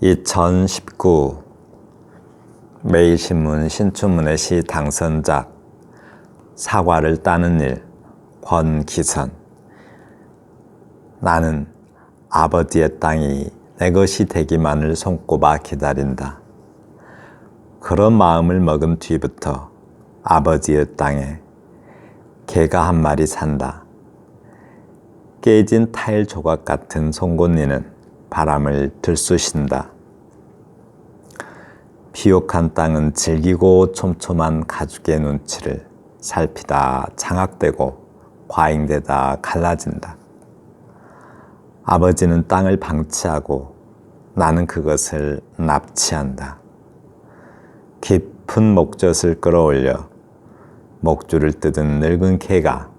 2019 매일신문 신춘문예 시 당선작 사과를 따는 일 권기선. 나는 아버지의 땅이 내 것이 되기만을 손꼽아 기다린다. 그런 마음을 먹은 뒤부터 아버지의 땅에 개가 한 마리 산다. 깨진 타일 조각 같은 송곳니는 바람을 들쑤신다. 비옥한 땅은 질기고 촘촘한 가죽의 눈치를 살피다 장악되고 과잉되다 갈라진다. 아버지는 땅을 방치하고 나는 그것을 납치한다. 깊은 목젖을 끌어올려 목줄을 뜯은 늙은 개가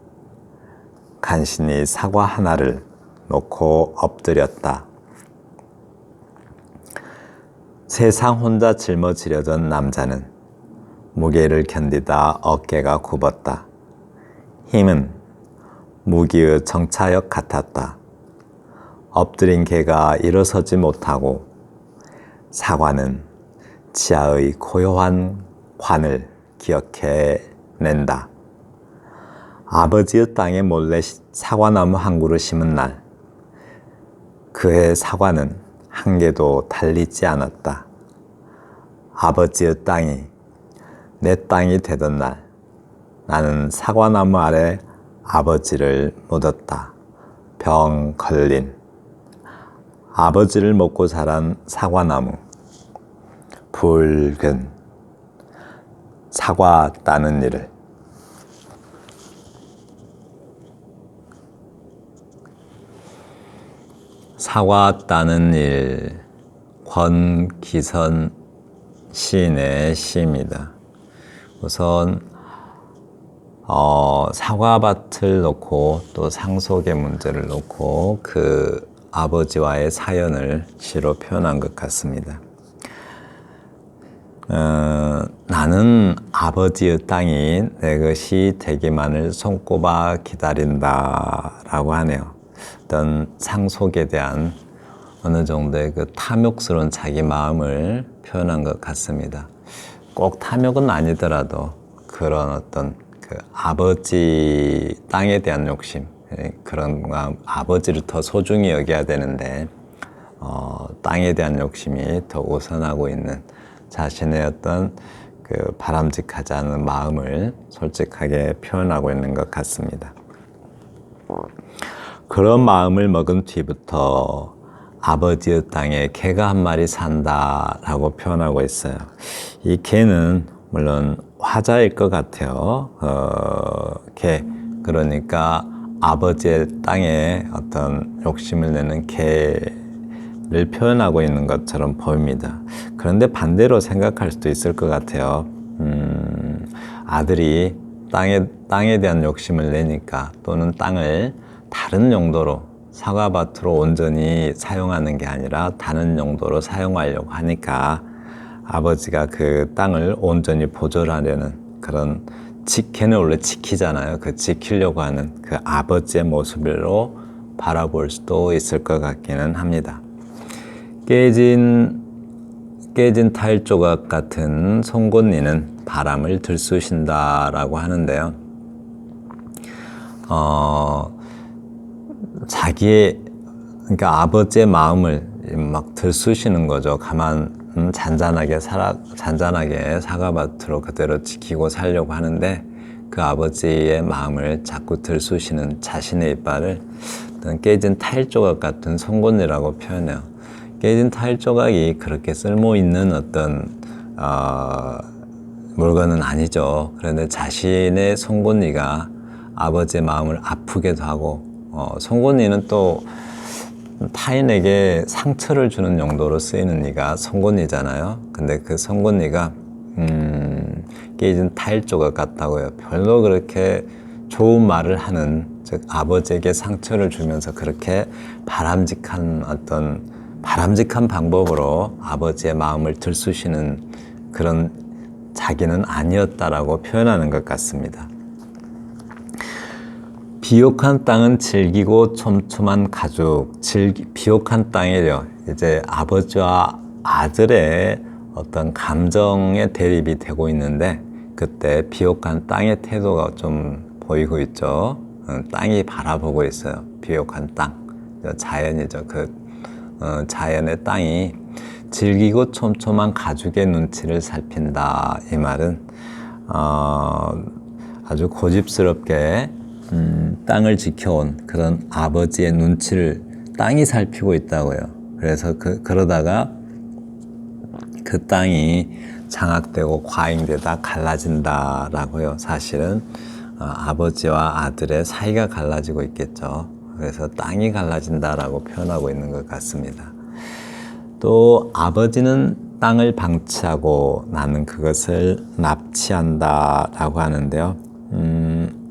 간신히 사과 하나를 놓고 엎드렸다. 세상 혼자 짊어지려던 남자는 무게를 견디다 어깨가 굽었다. 힘은 무기의 정차역 같았다. 엎드린 개가 일어서지 못하고 사과는 지하의 고요한 관을 기억해낸다. 아버지의 땅에 몰래 사과나무 한 그루 심은 날, 그의 사과는 한 개도 달리지 않았다. 아버지의 땅이 내 땅이 되던 날, 나는 사과나무 아래 아버지를 묻었다. 병 걸린 아버지를 먹고 자란 사과나무, 붉은 사과 따는 일을. 사과 따는 일, 권기선 시인의 시입니다. 우선 사과밭을 놓고 또 상속의 문제를 놓고 그 아버지와의 사연을 시로 표현한 것 같습니다. 나는 아버지의 땅이 내 것이 되기만을 손꼽아 기다린다 라고 하네요. 어떤 상속에 대한 어느 정도의 그 탐욕스러운 자기 마음을 표현한 것 같습니다. 꼭 탐욕은 아니더라도 그런 어떤 그 아버지 땅에 대한 욕심, 그런 아버지를 더 소중히 여겨야 되는데 땅에 대한 욕심이 더 우선하고 있는 자신의 어떤 그 바람직하지 않은 마음을 솔직하게 표현하고 있는 것 같습니다. 그런 마음을 먹은 뒤부터 아버지의 땅에 개가 한 마리 산다라고 표현하고 있어요. 이 개는 물론 화자일 것 같아요. 개, 그러니까 아버지의 땅에 어떤 욕심을 내는 개를 표현하고 있는 것처럼 보입니다. 그런데 반대로 생각할 수도 있을 것 같아요. 아들이 땅에 대한 욕심을 내니까, 또는 땅을 다른 용도로, 사과밭으로 온전히 사용하는 게 아니라 다른 용도로 사용하려고 하니까 아버지가 그 땅을 온전히 보존하려는 그런, 걔는 원래 지키잖아요. 그 지키려고 하는 그 아버지의 모습으로 바라볼 수도 있을 것 같기는 합니다. 깨진 타일 조각 같은 송곳니는 바람을 들쑤신다라고 하는데요. 그러니까 아버지의 마음을 막 들쑤시는 거죠. 잔잔하게 사과밭으로 그대로 지키고 살려고 하는데 그 아버지의 마음을 자꾸 들쑤시는 자신의 이빨을 어떤 깨진 타일 조각 같은 송곳니라고 표현해요. 깨진 타일 조각이 그렇게 쓸모 있는 어떤 물건은 아니죠. 그런데 자신의 송곳니가 아버지의 마음을 아프게도 하고, 송곳니는 또 타인에게 상처를 주는 용도로 쓰이는 이가 송곳니잖아요. 근데 그 송곳니가 깨진 타일 조각 같다고요. 별로 그렇게 좋은 말을 하는, 즉 아버지에게 상처를 주면서 그렇게 바람직한 방법으로 아버지의 마음을 들쑤시는 그런 자기는 아니었다라고 표현하는 것 같습니다. 비옥한 땅은 질기고 촘촘한 가죽, 비옥한 땅이요. 이제 아버지와 아들의 어떤 감정의 대립이 되고 있는데 그때 비옥한 땅의 태도가 좀 보이고 있죠. 땅이 바라보고 있어요. 비옥한 땅. 자연이죠. 자연의 땅이 질기고 촘촘한 가죽의 눈치를 살핀다. 이 말은 아주 고집스럽게 땅을 지켜온 그런 아버지의 눈치를 땅이 살피고 있다고요. 그래서 그러다가 그 땅이 장악되고 과잉되다 갈라진다라고요. 사실은 아버지와 아들의 사이가 갈라지고 있겠죠. 그래서 땅이 갈라진다라고 표현하고 있는 것 같습니다. 또 아버지는 땅을 방치하고 나는 그것을 납치한다라고 하는데요.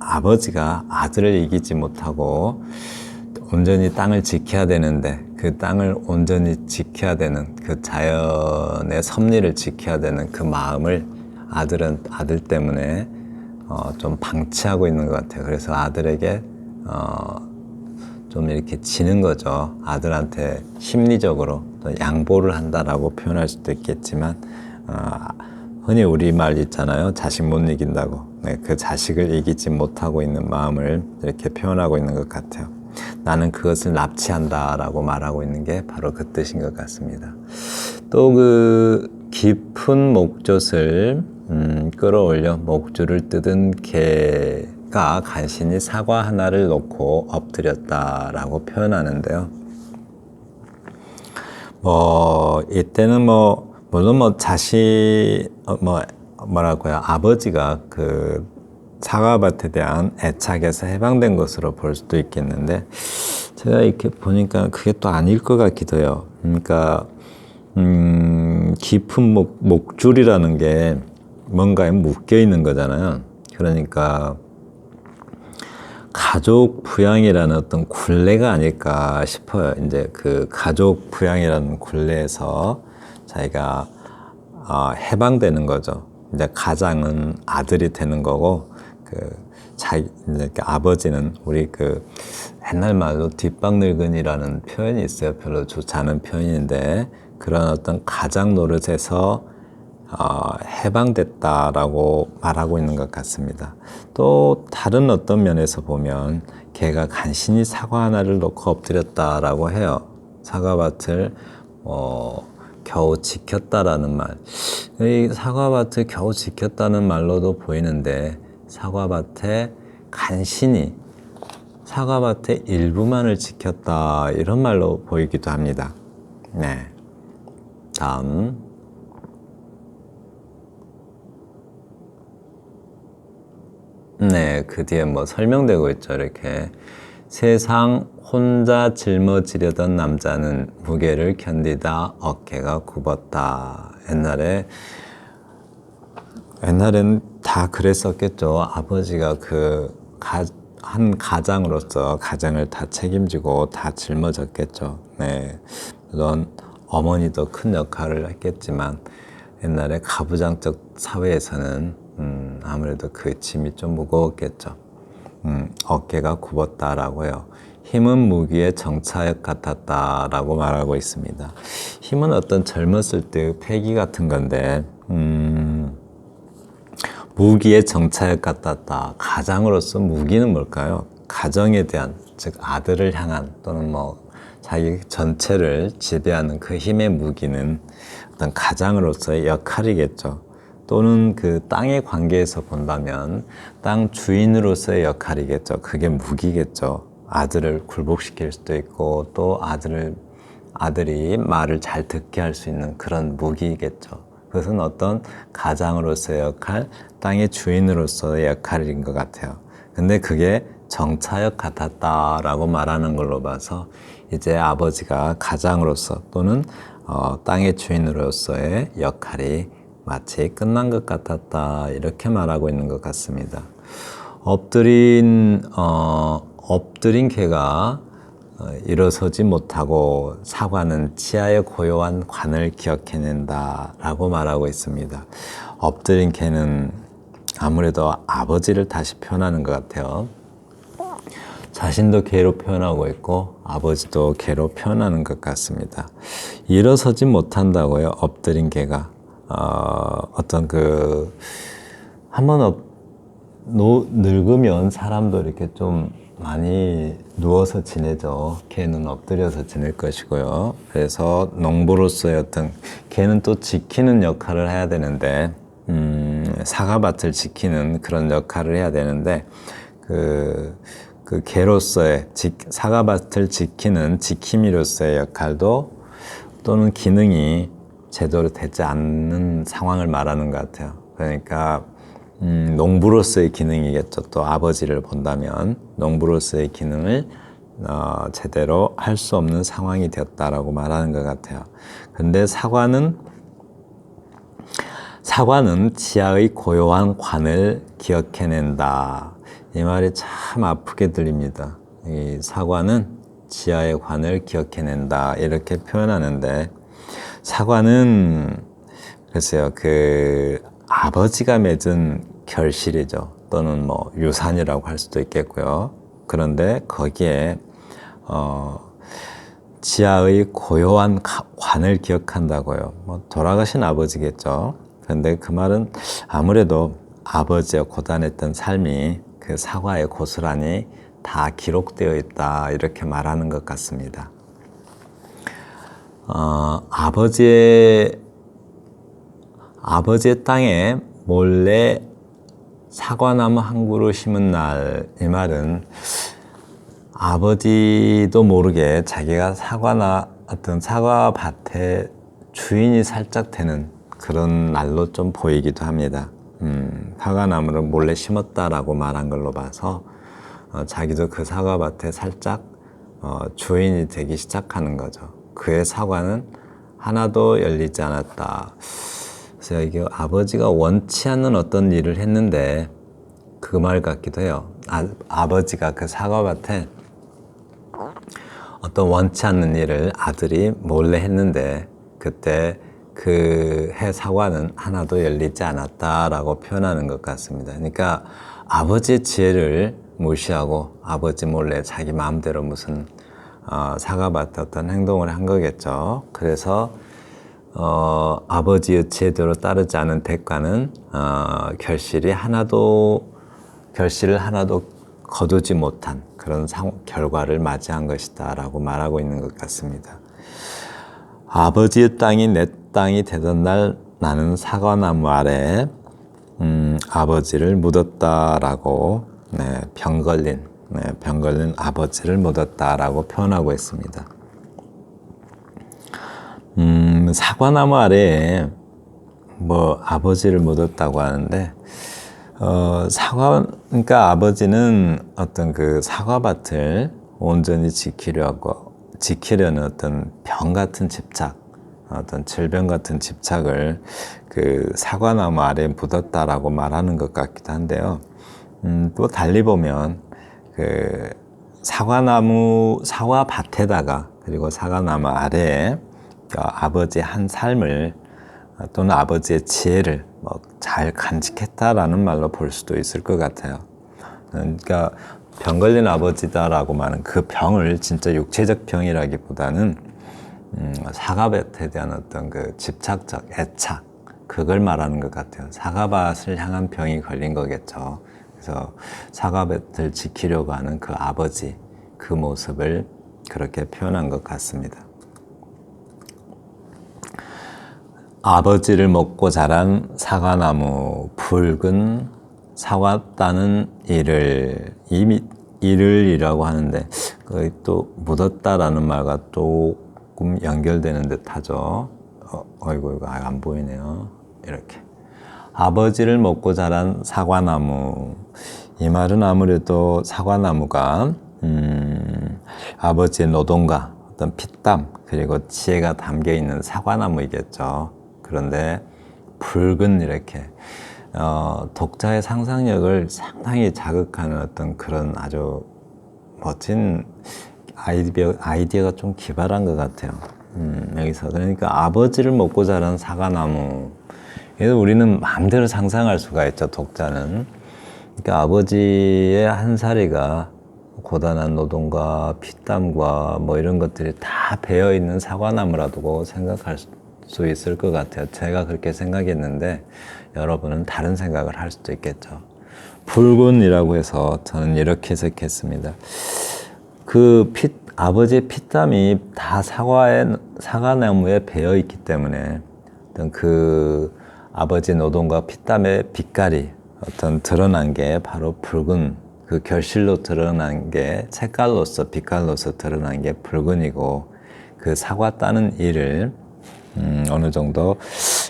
아버지가 아들을 이기지 못하고 온전히 땅을 지켜야 되는데 그 땅을 온전히 지켜야 되는 그 자연의 섭리를 지켜야 되는 그 마음을 아들은 아들 때문에 좀 방치하고 있는 것 같아요. 그래서 아들에게 좀 이렇게 지는 거죠. 아들한테 심리적으로 양보를 한다라고 표현할 수도 있겠지만 흔히 우리말 있잖아요. 자식 못 이긴다고. 네, 그 자식을 이기지 못하고 있는 마음을 이렇게 표현하고 있는 것 같아요. 나는 그것을 납치한다라고 말하고 있는 게 바로 그 뜻인 것 같습니다. 또 그 깊은 목젖을 끌어올려 목줄을 뜯은 개가 간신히 사과 하나를 놓고 엎드렸다라고 표현하는데요. 이때는 물론 뭐라고요? 아버지가 그 사과밭에 대한 애착에서 해방된 것으로 볼 수도 있겠는데, 제가 이렇게 보니까 그게 또 아닐 것 같기도 해요. 그러니까, 깊은 목줄이라는 게 뭔가에 묶여 있는 거잖아요. 그러니까, 가족 부양이라는 어떤 굴레가 아닐까 싶어요. 이제 그 가족 부양이라는 굴레에서 자기가 해방되는 거죠. 이제 가장은 아들이 되는 거고, 이제 아버지는 우리 옛날 말로 뒷방 늙은이라는 표현이 있어요. 별로 좋지 않은 표현인데, 그런 어떤 가장 노릇에서 해방됐다라고 말하고 있는 것 같습니다. 또 다른 어떤 면에서 보면 걔가 간신히 사과 하나를 놓고 엎드렸다라고 해요. 사과밭을 겨우 지켰다라는 말. 이 사과밭을 겨우 지켰다는 말로도 보이는데 사과밭에 간신히 사과밭의 일부만을 지켰다 이런 말로 보이기도 합니다. 네. 다음. 네, 그 뒤에 설명되고 있죠. 이렇게 세상 혼자 짊어지려던 남자는 무게를 견디다 어깨가 굽었다. 옛날엔 다 그랬었겠죠. 아버지가 한 가장으로서 가장을 다 책임지고 다 짊어졌겠죠. 네, 물론 어머니도 큰 역할을 했겠지만 옛날에 가부장적 사회에서는 아무래도 그 짐이 좀 무거웠겠죠. 어깨가 굽었다라고 해요. 힘은 무기의 정차역 같았다라고 말하고 있습니다. 힘은 어떤 젊었을 때의 패기 같은 건데 무기의 정차역 같았다. 가장으로서 무기는 뭘까요? 가정에 대한, 즉 아들을 향한 또는 자기 전체를 지배하는 그 힘의 무기는 어떤 가장으로서의 역할이겠죠. 또는 그 땅의 관계에서 본다면 땅 주인으로서의 역할이겠죠. 그게 무기겠죠. 아들을 굴복시킬 수도 있고 또 아들이 말을 잘 듣게 할 수 있는 그런 무기겠죠. 그것은 어떤 가장으로서의 역할, 땅의 주인으로서의 역할인 것 같아요. 근데 그게 정차역 같았다라고 말하는 걸로 봐서 이제 아버지가 가장으로서 또는 땅의 주인으로서의 역할이 마치 끝난 것 같았다 이렇게 말하고 있는 것 같습니다. 엎드린 개가 일어서지 못하고 사과는 치아의 고요한 관을 기억해낸다 라고 말하고 있습니다. 엎드린 개는 아무래도 아버지를 다시 표현하는 것 같아요. 자신도 개로 표현하고 있고 아버지도 개로 표현하는 것 같습니다. 일어서지 못한다고요. 엎드린 개가 어떤 한번 늙으면 사람도 이렇게 좀 많이 누워서 지내죠. 개는 엎드려서 지낼 것이고요. 그래서 농부로서의 어떤 개는 또 지키는 역할을 해야 되는데 사과밭을 지키는 그런 역할을 해야 되는데 그 개로서의 사과밭을 지키는 지킴이로서의 역할도 또는 기능이 제대로 되지 않는 상황을 말하는 것 같아요. 그러니까 농부로서의 기능이겠죠. 또 아버지를 본다면 농부로서의 기능을 제대로 할 수 없는 상황이 되었다라고 말하는 것 같아요. 근데 사과는 지하의 고요한 관을 기억해낸다. 이 말이 참 아프게 들립니다. 이 사과는 지하의 관을 기억해낸다. 이렇게 표현하는데 사과는 글쎄요, 아버지가 맺은 결실이죠. 또는 뭐 유산이라고 할 수도 있겠고요. 그런데 거기에 지하의 고요한 관을 기억한다고요. 뭐 돌아가신 아버지겠죠. 그런데 그 말은 아무래도 아버지의 고단했던 삶이 그 사과에 고스란히 다 기록되어 있다 이렇게 말하는 것 같습니다. 아버지의 땅에 몰래 사과나무 한 그루 심은 날, 이 말은 아버지도 모르게 자기가 어떤 사과밭의 주인이 살짝 되는 그런 날로 좀 보이기도 합니다. 사과나무를 몰래 심었다라고 말한 걸로 봐서 자기도 그 사과밭에 살짝 주인이 되기 시작하는 거죠. 그의 사과는 하나도 열리지 않았다. 그래서 이게 아버지가 원치 않는 어떤 일을 했는데 그 말 같기도 해요. 아버지가 그 사과밭에 어떤 원치 않는 일을 아들이 몰래 했는데 그때 그 해 사과는 하나도 열리지 않았다라고 표현하는 것 같습니다. 그러니까 아버지의 지혜를 무시하고 아버지 몰래 자기 마음대로 무슨 사과밭에 어떤 행동을 한 거겠죠. 그래서 아버지의 지혜대로 따르지 않은 대가는 결실을 하나도 거두지 못한 그런 결과를 맞이한 것이다 라고 말하고 있는 것 같습니다. 아버지의 땅이 내 땅이 되던 날 나는 사과나무 아래 아버지를 묻었다라고 병 걸린 아버지를 묻었다라고 표현하고 있습니다. 사과나무 아래에 뭐 아버지를 묻었다고 하는데 그러니까 아버지는 어떤 그 사과밭을 온전히 지키려는 어떤 병 같은 집착, 어떤 질병 같은 집착을 그 사과나무 아래에 묻었다라고 말하는 것 같기도 한데요. 또 달리 보면 그 사과밭에다가 그리고 사과나무 아래에 아버지의 한 삶을 또는 아버지의 지혜를 잘 간직했다라는 말로 볼 수도 있을 것 같아요. 그러니까 병 걸린 아버지다라고 말하는 그 병을 진짜 육체적 병이라기보다는 사과밭에 대한 어떤 그 집착적 애착 그걸 말하는 것 같아요. 사과밭을 향한 병이 걸린 거겠죠. 그래서 사과밭을 지키려고 하는 그 아버지 그 모습을 그렇게 표현한 것 같습니다. 아버지를 먹고 자란 사과나무 붉은 사과 따는 이를이라고 하는데 거의 또 묻었다라는 말과 조금 연결되는 듯하죠. 이거 안 보이네요. 이렇게 아버지를 먹고 자란 사과나무, 이 말은 아무래도 사과나무가 아버지의 노동과 어떤 피땀 그리고 지혜가 담겨 있는 사과나무이겠죠. 그런데 붉은 이렇게 독자의 상상력을 상당히 자극하는 어떤 그런 아주 멋진 아이디어가 좀 기발한 것 같아요. 여기서 그러니까 아버지를 먹고 자란 사과나무. 그래서 우리는 마음대로 상상할 수가 있죠. 독자는. 그러니까 아버지의 한 사리가 고단한 노동과 피땀과 뭐 이런 것들이 다 배어 있는 사과나무라고 생각할 수 있을 것 같아요. 제가 그렇게 생각했는데 여러분은 다른 생각을 할 수도 있겠죠. 붉은이라고 해서 저는 이렇게 해석했습니다. 아버지의 피땀이 다 사과나무에 배어 있기 때문에 어떤 그 아버지의 노동과 피땀의 빛깔이 어떤 드러난 게 바로 붉은 그 결실로 드러난 게 색깔로서 빛깔로서 드러난 게 붉은이고 그 사과 따는 일을 어느 정도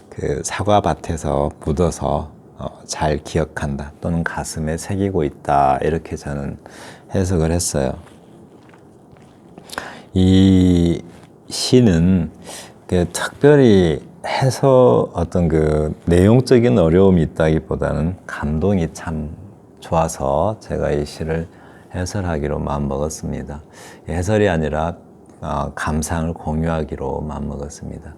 그 사과밭에서 묻어서 잘 기억한다 또는 가슴에 새기고 있다 이렇게 저는 해석을 했어요. 이 시는 특별히 어떤 그 내용적인 어려움이 있다기보다는 감동이 참 좋아서 제가 이 시를 해설하기로 마음먹었습니다. 해설이 아니라 감상을 공유하기로 마음먹었습니다.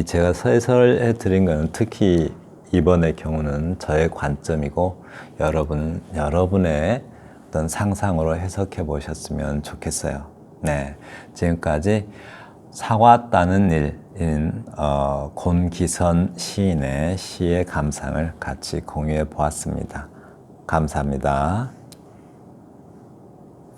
제가 해설해 드린 것은 특히 이번의 경우는 저의 관점이고 여러분은 여러분의 어떤 상상으로 해석해 보셨으면 좋겠어요. 네, 지금까지 사과 따는 일인 곤기선 시인의 시의 감상을 같이 공유해 보았습니다. 감사합니다.